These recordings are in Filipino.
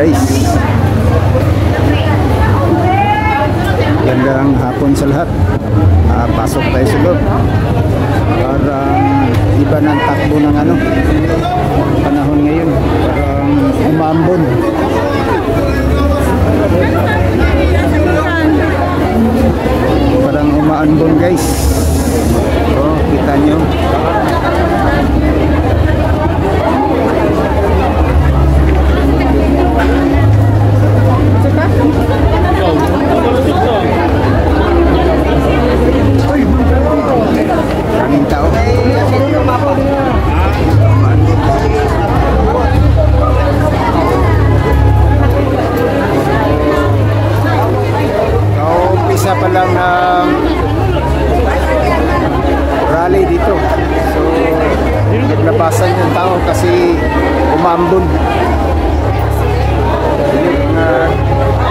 guys. Gandang hapon sa lahat. Pasok tayo sa loob. Parang iba ng takbo ng panahon ngayon. Parang umambon. Parang umaambon guys. Oh, kita nyo. Daming tao. Umpisa pa lang ng rally dito. So, naglabasan yung tao kasi umambon.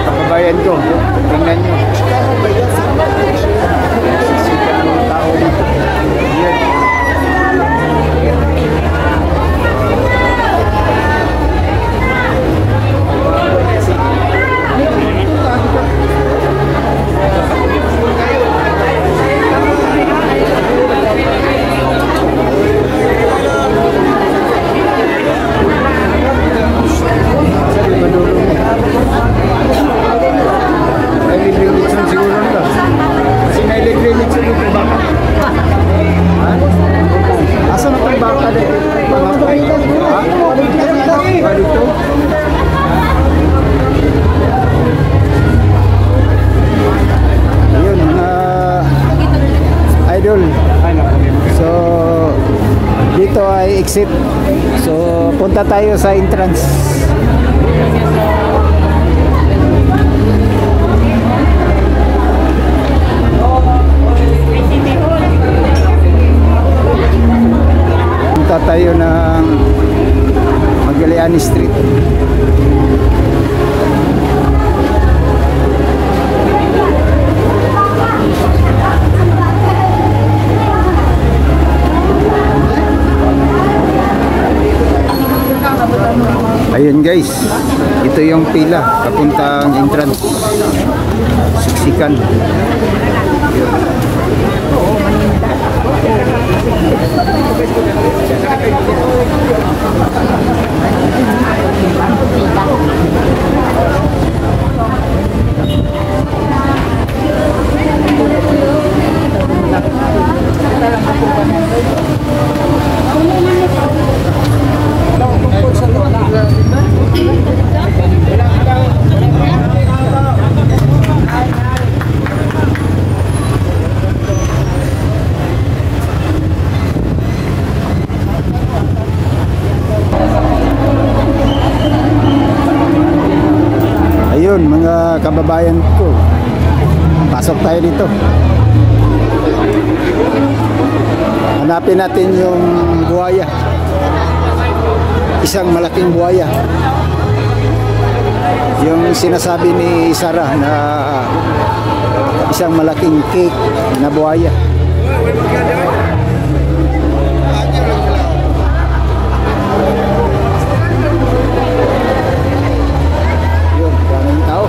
Kababayan ko, tingnan nyo. Sisikat ng tao dito. Yan. Asa na itong baka dito? Dito? Yun, mga idol. So, dito ay exit. So, punta tayo sa entrance. Punta tayo ng Magallanes Street. Ayun guys, ito yung pila papuntang entrance. Siksikan. Ayun mga kababayan ko, pasok tayo dito. Hanapin natin yung buhaya. Isang malaking buhaya. Yung sinasabi ni Sarah na isang malaking cake na buhaya. Yun, daming tao.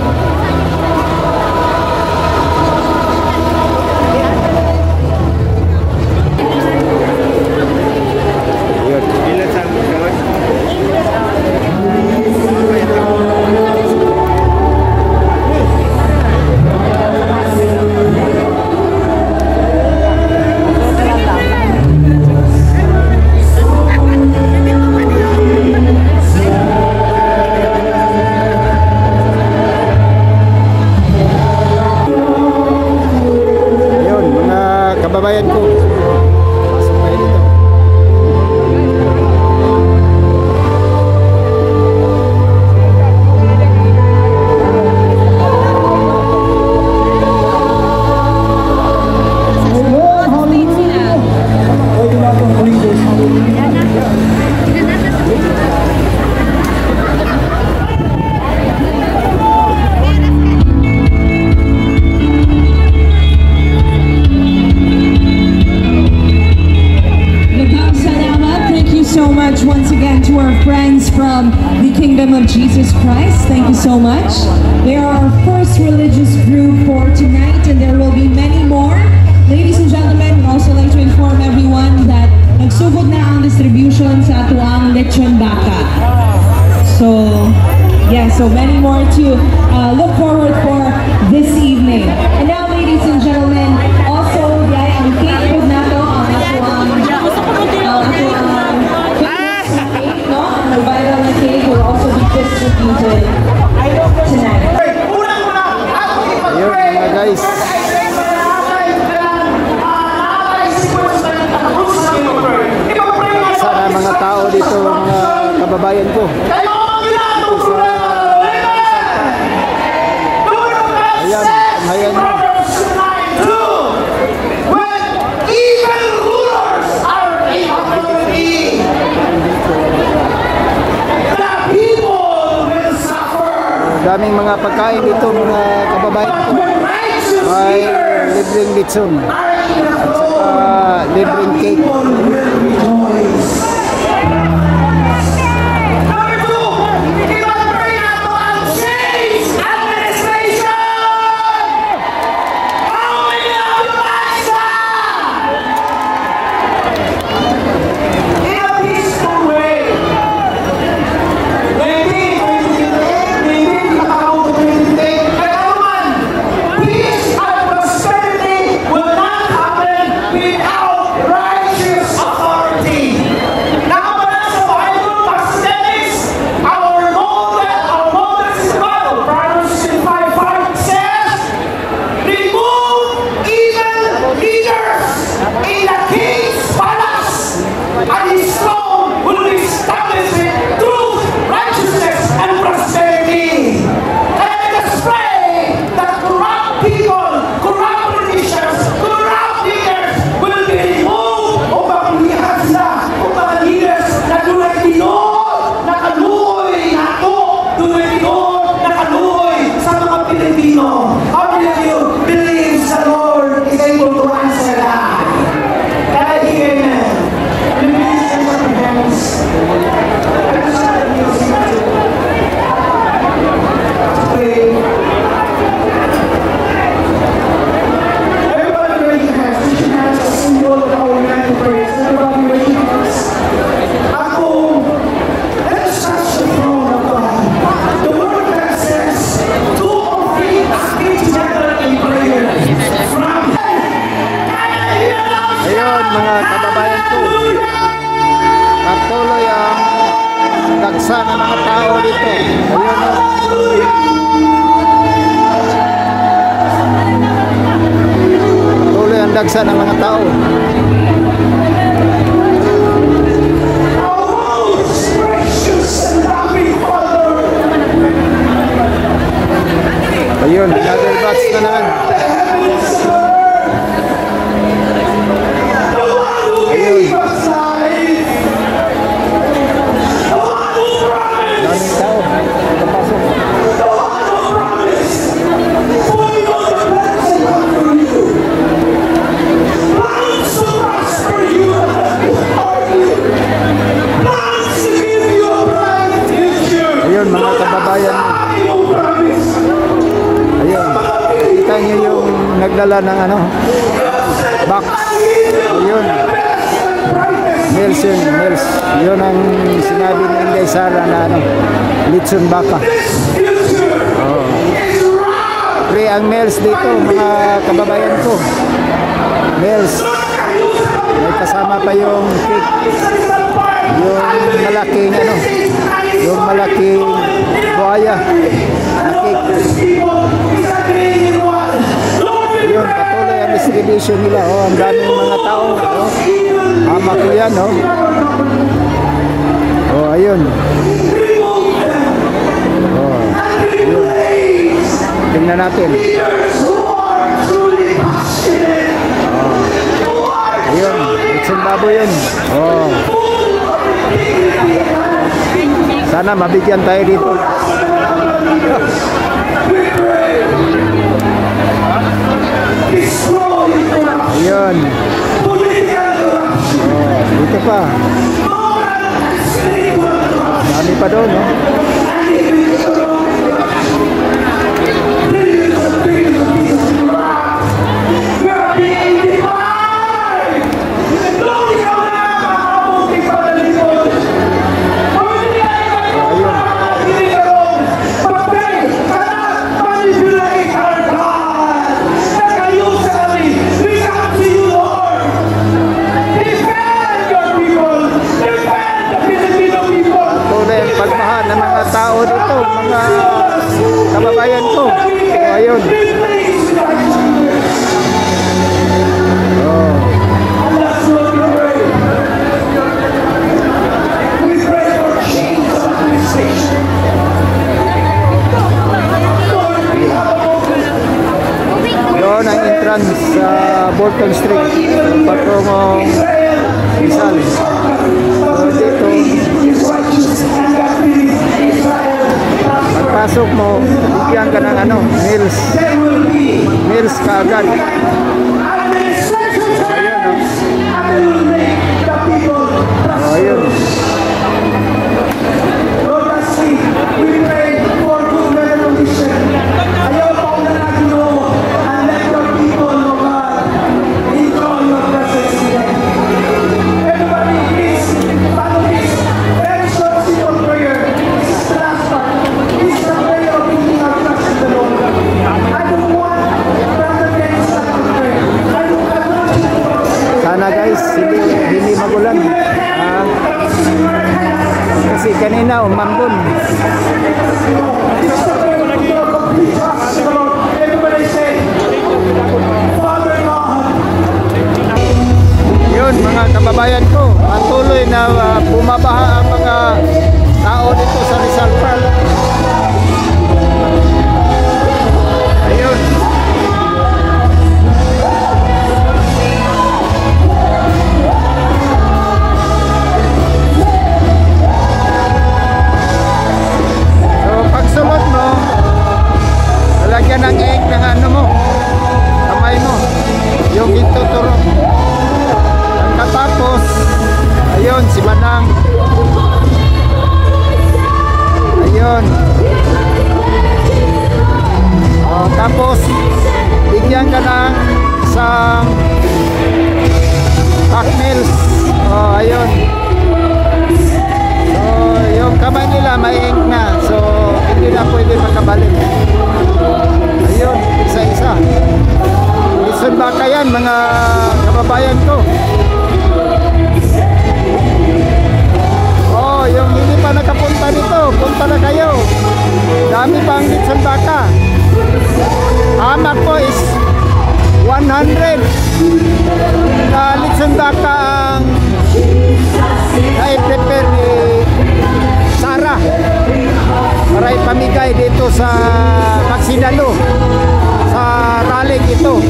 of Jesus Christ. Thank you so much. They are our first religious group for tonight, and there will be many more. Ladies and gentlemen, we'd also like to inform everyone that nagsugod na ang distribution sa atuang lechon baka. So, yeah, so many more to look forward for this evening. And now, ladies and gentlemen, also, yeah, ang cake food na to, ang viral na cake will also be distributed tonight. Ayun mga guys. Sana mga tao dito, mga kababayan ko. Ayan, ayan. Daming mga pagkain dito, mga kababayan ko. May libreng lechon at saka libreng cake. Mga kababayan ko, patuloy ang dagsa ng mga tao dito. Ayun, patuloy ang dagsa ng mga tao. Ayun, another batch na naman. Ayun mga kababayan. Ayun. Kita niyo yung nagdala ng ano, box. Ayun. Meals yun, meals. Yun ang sinabi ni Inday Sara na ano, lechon baka. Oh. Free ang meals dito mga kababayan ko. Meals. May kasama pa yung cake. Yung malaking ano, yung malaking buhaya na cake. Ayun, patuloy ang distribution nila. Oh, ang daming mga tao. Oh. Ama ko yan, oh. Oh, ayun. Oh, ayun. Tingnan natin. Oh. Ayun, lechon baboy yun. Oh. Sana mabigyan tayo dito. Ayun. Oh, dito pa. Dami pa doon, no? tao dito, mga kababayan ko. So, ayun. Oh. Doon ang entrance sa Bolton Street, patungong Rizal. So dito, pagpasok mo, bigyan ka ng ano, meals kaagad. Ayun, ayun. Sana guys, hindi magulan. Kasi kanina umambon. Yun mga kababayan ko, patuloy na bumabaha ang mga tao dito sa Rizal Park. Ayun. Pagsulot mo, lalagyan ng egg ng ano mo, kamay mo, yung ituturo. Pagkatapos, ayun, si Manang. Ayun. Tapos, bigyan ka ng isang pack meals. Ayun. Yung kamay nila may ink na, so hindi na pwede makabalik. Ayun, isa-isa. Listen ba kayan mga kababayan ko? Yung hindi pa nakapunta dito, punta na kayo. Dami pang litson baka. Hamak po is 100 na litson baka ang na-prepare ni Sarah para ipamigay dito sa Magsinalo sa rally ito,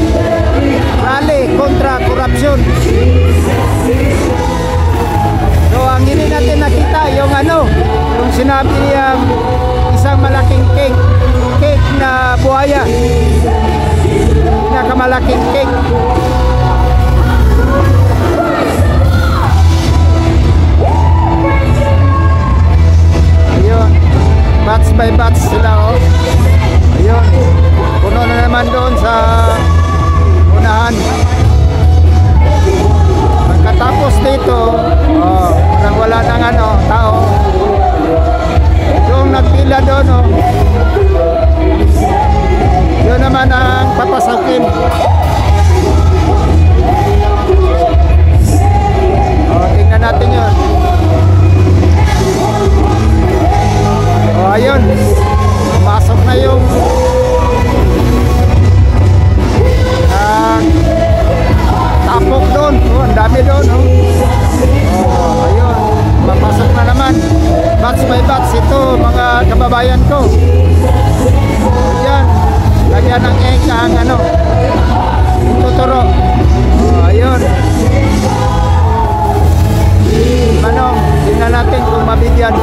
rally kontra korupsyon. So ang hindi natin nakita yung ano, yung sinabi niya isang malaking cake na buhaya, pinakamalaking cake. Ayun, batch by batch sila oh. Ayun, puno na naman doon sa unahan. Pagkatapos dito, nang wala nang ano, tao, yung nagpila doon yun naman ang papasakin. Tingnan natin yun. Ayun, masok na yung tapok doon. Ang dami doon. Ayun, papasok na naman. Batch by batch ito mga kababayan ko. Ayan, lagyan ng egg ang ano, tuturo. Ayun. Manong, tingnan natin kung mabigyan.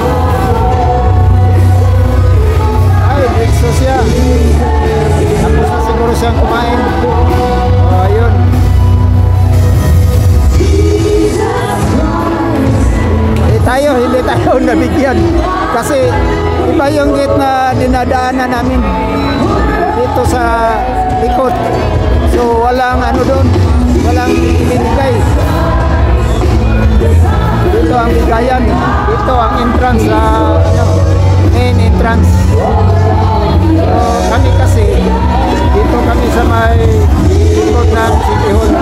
Ay, dito siya. Tapos na siguro siyang kumain. Ayun. Hindi tayo nabigyan. Kasi iba yung gate na dinadaanan namin dito sa likod. So walang ano doon, walang binigay. Dito ang bigayan. Dito ang entrance sa main entrance. So kami kasi dito kami sa may likod ng City Hall.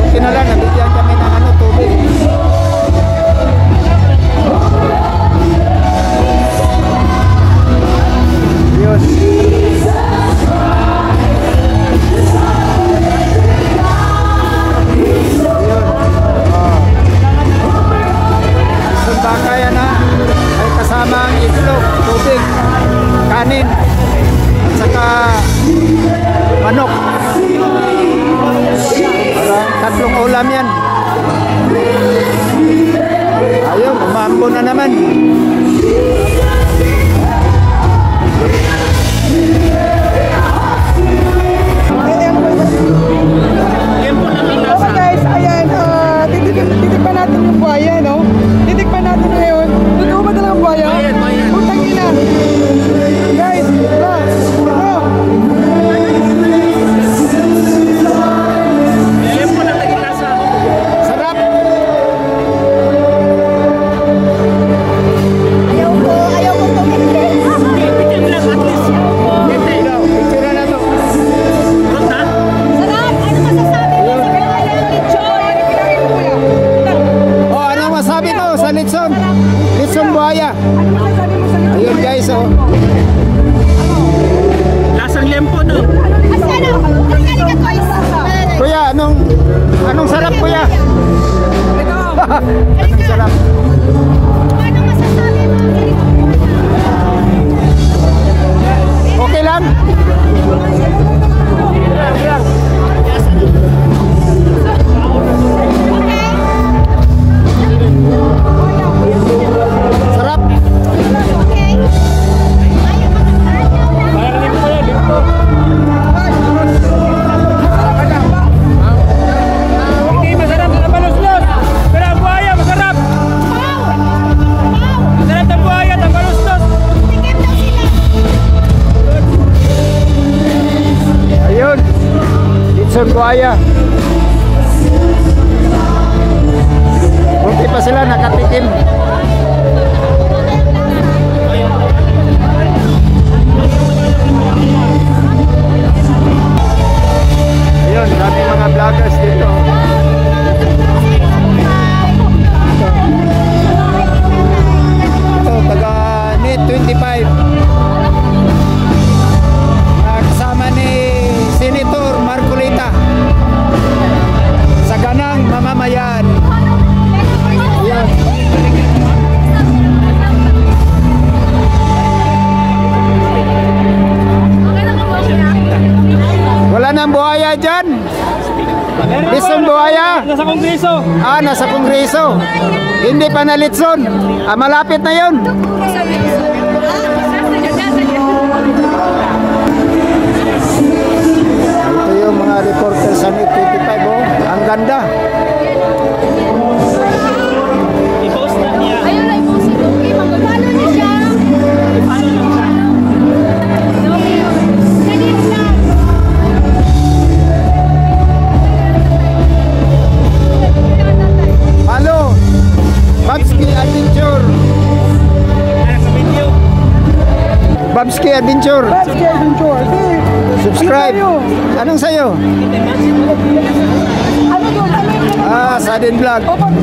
Okay na lang, nabigyan kami ng ano, tubig. Manok. Parang tatlong ulam yan. Ayun, umambo na naman. Okay guys, ayan, titikpan natin yung buhaya, no? Titikpan natin ngayon. Totoo ba talagang buhaya? Putang ina. Guys, Sarap. Ayaw ko tumingin. Picture na to. Sarap! Ano masasabi mo sa buhaya lechon? Oh, anong masabi mo sa litson? Litson buhaya. ano masasabi mo sa nito? Ayun guys, oh. Lasang lempo to. Ano? Halika ko isa. Kuya, anong sarap kuya? Halika. Sarap. Ano masasabi mo sa ganitong buhaya? Okay lang? Okay? Sarap. Okay? Ayaw ka na. Parang lempo yan, lempo. Hindi masarap sa baluslos. Pero ang buhaya masarap. Masarap ang buhaya at ang baluslos. Tikim daw sila. Ayun. Litson buhaya. Buti pa sila nakatikim. Ayun, dami mga vloggers dito. Ito, taga NET 25. Kasama ni Senator Marcolita. Sa ganang mamamayan. Ayun. Wala nang buhaya dyan. Litson buhaya. Nasa kongreso. Ah, nasa kongreso. Hindi pa na litson. Ah, malapit na yun. Ito yung mga reporter sa NET 25. Oh. Ang ganda. I-post na niya. Ayun ay po si Duki. Mag-follow niyo siya. Paano lang siya? Duki. Ganyan lang. Halo. Babski Adventure. Ano sa video? Babski Adventure. Let's get into it. Subscribe. Anong sayo? Ano yun? Ano yun? Ah, Sudden Vlog. O, pag